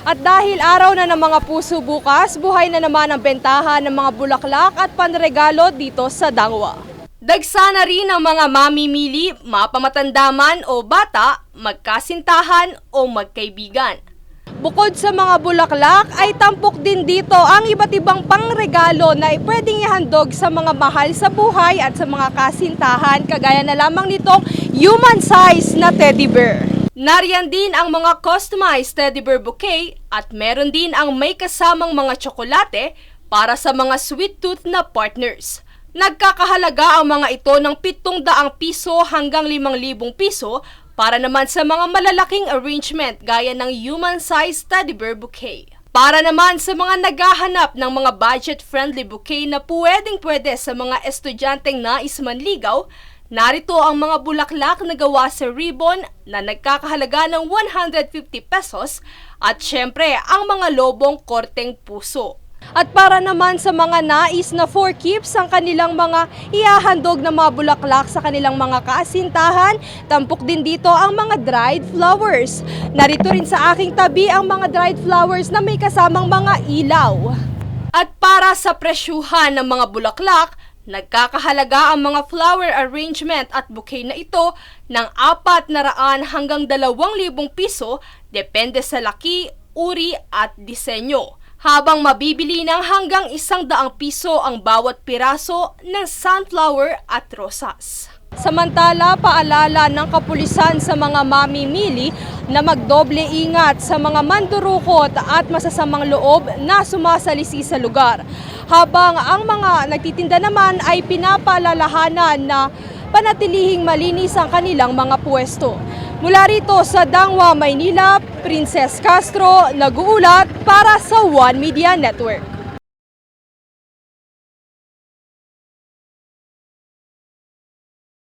At dahil araw na ng mga puso bukas, buhay na naman ang bentahan ng mga bulaklak at panregalo dito sa Dangwa. Dagsa na rin ang mga mamimili, mapamatandaman o bata, magkasintahan o magkaibigan. Bukod sa mga bulaklak ay tampok din dito ang iba't ibang pangregalo na pwedeng ihandog sa mga mahal sa buhay at sa mga kasintahan, kagaya na lamang nitong human size na teddy bear. Nariyan din ang mga customized teddy bear bouquet at meron din ang may kasamang mga tsokolate para sa mga sweet tooth na partners. Nagkakahalaga ang mga ito ng 700 piso hanggang 5,000 piso para naman sa mga malalaking arrangement gaya ng human size teddy bear bouquet. Para naman sa mga naghahanap ng mga budget-friendly bouquet na pwedeng-pwede sa mga estudyanteng nais manligaw, narito ang mga bulaklak na gawa sa ribbon na nagkakahalaga ng 150 pesos at syempre ang mga lobong korteng puso. At para naman sa mga nais na for keeps ang kanilang mga ihahandog na mga bulaklak sa kanilang mga kaasintahan, tampok din dito ang mga dried flowers. Narito rin sa aking tabi ang mga dried flowers na may kasamang mga ilaw. At para sa presyuhan ng mga bulaklak, nagkakahalaga ang mga flower arrangement at bouquet na ito ng 400 hanggang 2,000 piso depende sa laki, uri at disenyo. Habang mabibili ng hanggang 100 piso ang bawat piraso ng sunflower at rosas. Samantala, paalala ng kapulisan sa mga mamimili na magdoble ingat sa mga mandurukot at masasamang loob na sumasalisi sa lugar. Habang ang mga nagtitinda naman ay pinapaalalahanan na panatilihing malinis ang kanilang mga pwesto. Mula rito sa Dangwa, Maynila, Princess Castro, nag-uulat para sa One Media Network.